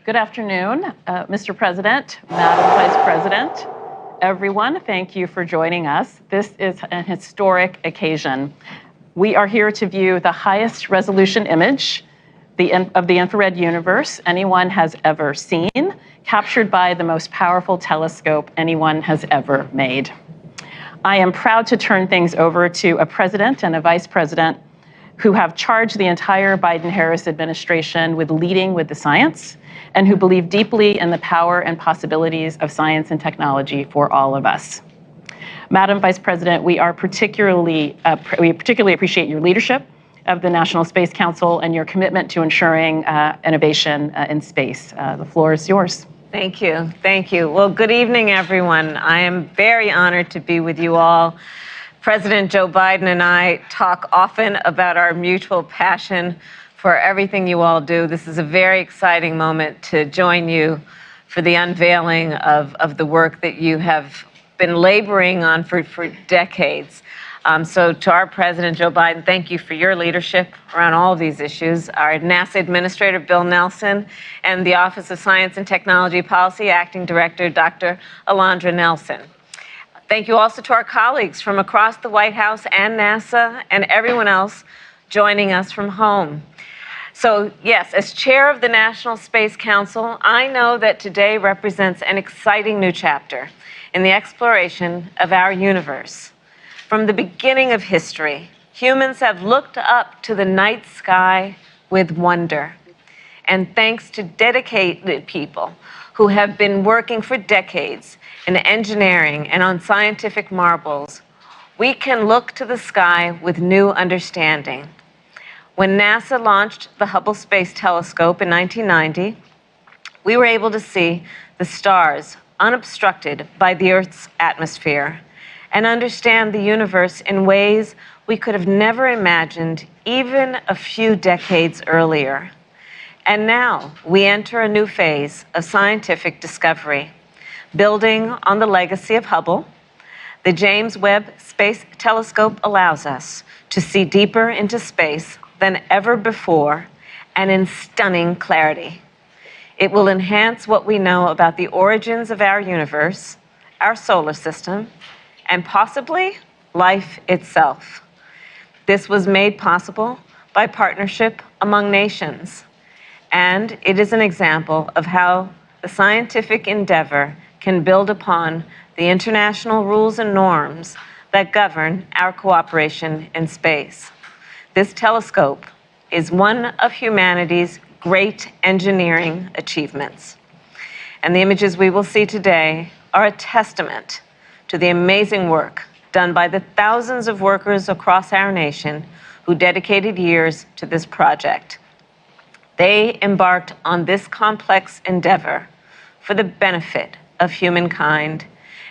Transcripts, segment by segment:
Good afternoon, Mr. President, Madam Vice President, everyone. Thank you for joining us. This is an historic occasion. We are here to view the highest resolution image of the infrared universe anyone has ever seen, captured by the most powerful telescope anyone has ever made. I am proud to turn things over to a president and a vice president who have charged the entire Biden-Harris administration with leading with the science and who believe deeply in the power and possibilities of science and technology for all of us. Madam Vice President, we particularly appreciate your leadership of the National Space Council and your commitment to ensuring innovation in space. The floor is yours. Thank you. Thank you. Well, good evening, everyone. I am very honored to be with you all. President Joe Biden and I talk often about our mutual passion for everything you all do. This is a very exciting moment to join you for the unveiling of the work that you have been laboring on for decades. So to our President Joe Biden, thank you for your leadership around all of these issues. Our NASA Administrator Bill Nelson and the Office of Science and Technology Policy Acting Director Dr. Alondra Nelson. Thank you also to our colleagues from across the White House and NASA and everyone else joining us from home. So yes, as chair of the National Space Council, I know that today represents an exciting new chapter in the exploration of our universe. From the beginning of history, humans have looked up to the night sky with wonder. And thanks to dedicated people who have been working for decades in engineering and on scientific marvels, we can look to the sky with new understanding. When NASA launched the Hubble Space Telescope in 1990, we were able to see the stars unobstructed by the Earth's atmosphere and understand the universe in ways we could have never imagined even a few decades earlier. And now we enter a new phase of scientific discovery. Building on the legacy of Hubble, the James Webb Space Telescope allows us to see deeper into space than ever before and in stunning clarity. It will enhance what we know about the origins of our universe, our solar system, and possibly life itself. This was made possible by partnership among nations, and it is an example of how the scientific endeavor can build upon the international rules and norms that govern our cooperation in space. This telescope is one of humanity's great engineering achievements. And the images we will see today are a testament to the amazing work done by the thousands of workers across our nation who dedicated years to this project. They embarked on this complex endeavor for the benefit of humankind,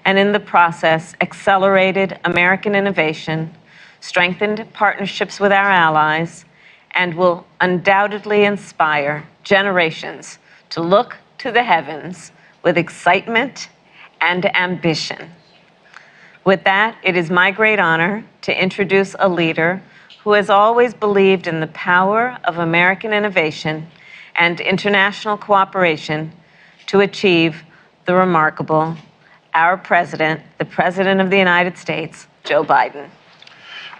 and in the process accelerated American innovation, strengthened partnerships with our allies, and will undoubtedly inspire generations to look to the heavens with excitement and ambition. With that, it is my great honor to introduce a leader who has always believed in the power of American innovation and international cooperation to achieve the remarkable, our president, the President of the United States, Joe Biden.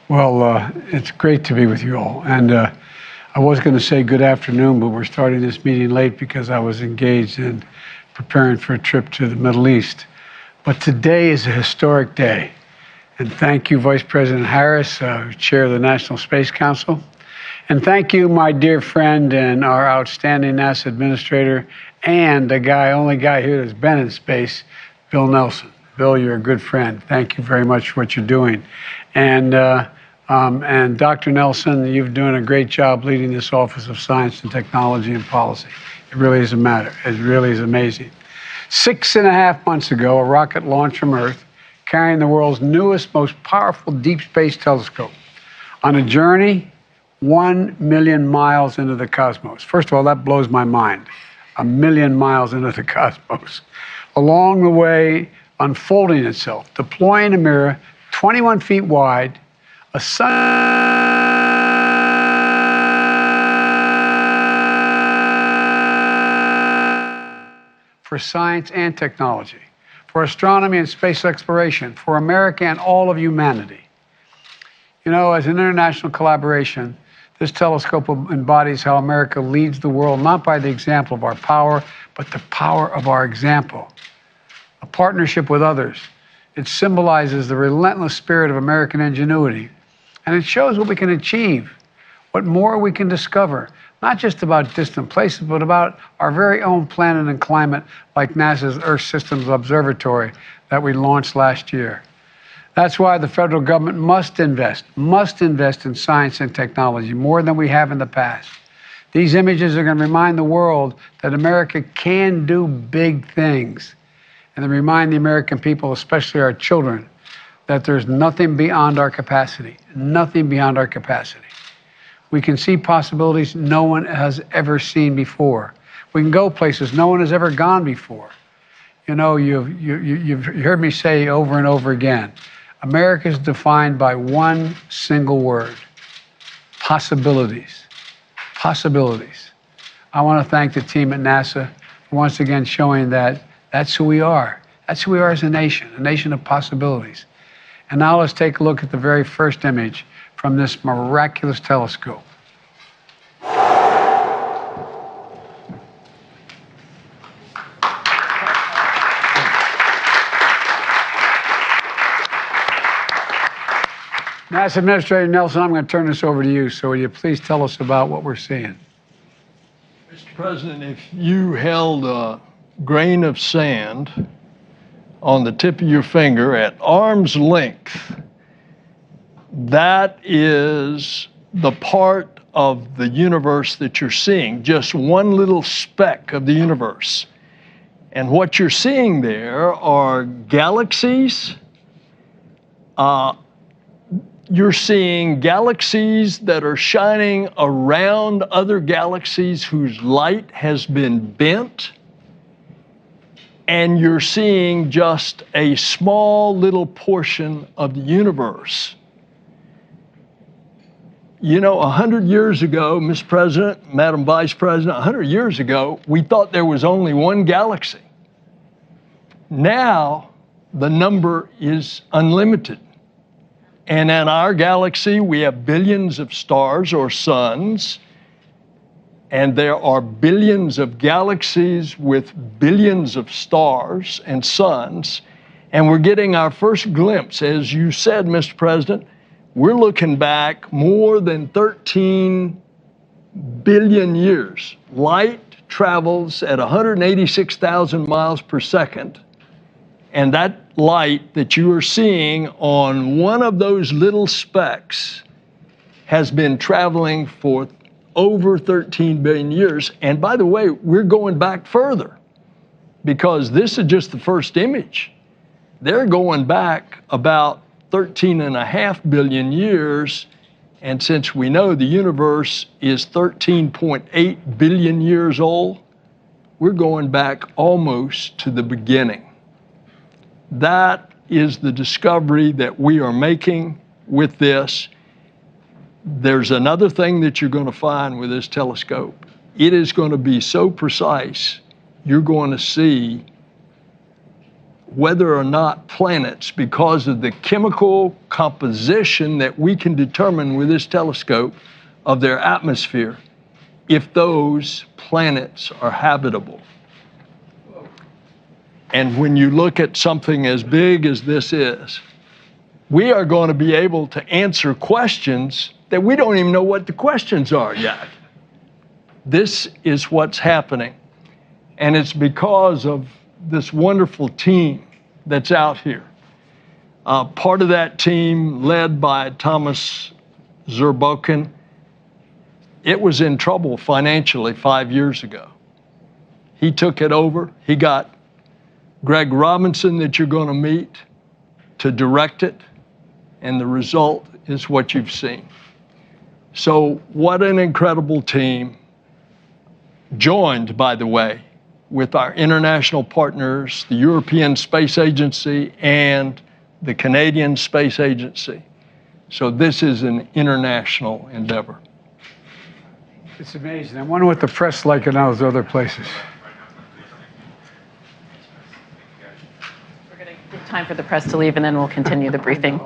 Well, it's great to be with you all. And I was going to say good afternoon, but we're starting this meeting late because I was engaged in preparing for a trip to the Middle East. But today is a historic day. And thank you, Vice President Harris, Chair of the National Space Council. And thank you, my dear friend and our outstanding NASA Administrator and the only guy here that's been in space, Bill Nelson. Bill, you're a good friend. Thank you very much for what you're doing. And Dr. Nelson, you've doing a great job leading this Office of Science and Technology and Policy. It really is a matter. It really is amazing. 6.5 months ago, a rocket launched from Earth, carrying the world's newest, most powerful deep space telescope on a journey 1 million miles into the cosmos. First of all, that blows my mind. 1 million miles into the cosmos. Along the way, unfolding itself, deploying a mirror 21 feet wide, a sun for science and technology, for astronomy and space exploration, for America and all of humanity. You know, as an international collaboration, this telescope embodies how America leads the world, not by the example of our power, but the power of our example. A partnership with others. It symbolizes the relentless spirit of American ingenuity. And it shows what we can achieve, what more we can discover, not just about distant places, but about our very own planet and climate, like NASA's Earth Systems Observatory that we launched last year. That's why the federal government must invest in science and technology more than we have in the past. These images are going to remind the world that America can do big things. And they remind the American people, especially our children, that there's nothing beyond our capacity, nothing beyond our capacity. We can see possibilities no one has ever seen before. We can go places no one has ever gone before. You know, you've heard me say over and over again, America is defined by one single word: possibilities. Possibilities. I want to thank the team at NASA for once again showing that that's who we are. That's who we are as a nation of possibilities. And now let's take a look at the very first image from this miraculous telescope. NASA Administrator Nelson, I'm going to turn this over to you. So will you please tell us about what we're seeing? Mr. President, if you held a grain of sand on the tip of your finger at arm's length, that is the part of the universe that you're seeing, just one little speck of the universe. And what you're seeing there are galaxies. You're seeing galaxies that are shining around other galaxies whose light has been bent. And you're seeing just a small little portion of the universe. You know, 100 years ago, Mr. President, Madam Vice President, 100 years ago, we thought there was only one galaxy. Now, the number is unlimited. And in our galaxy, we have billions of stars or suns, and there are billions of galaxies with billions of stars and suns, and we're getting our first glimpse. As you said, Mr. President, we're looking back more than 13 billion years. Light travels at 186,000 miles per second. And that light that you are seeing on one of those little specks has been traveling for over 13 billion years. And by the way, we're going back further because this is just the first image. They're going back about 13.5 billion years. And since we know the universe is 13.8 billion years old, we're going back almost to the beginning. That is the discovery that we are making with this. There's another thing that you're going to find with this telescope. It is going to be so precise, you're going to see whether or not planets, because of the chemical composition that we can determine with this telescope of their atmosphere, if those planets are habitable. And when you look at something as big as this is, we are going to be able to answer questions that we don't even know what the questions are yet. This is what's happening. And it's because of this wonderful team that's out here. Part of that team, led by Thomas Zurbuchen, it was in trouble financially 5 years ago. He took it over. He got Greg Robinson, that you're going to meet, to direct it, and the result is what you've seen. So what an incredible team, joined, by the way, with our international partners, the European Space Agency and the Canadian Space Agency. So this is an international endeavor. It's amazing. I wonder what the press like in those other places. Time for the press to leave, and then we'll continue the briefing.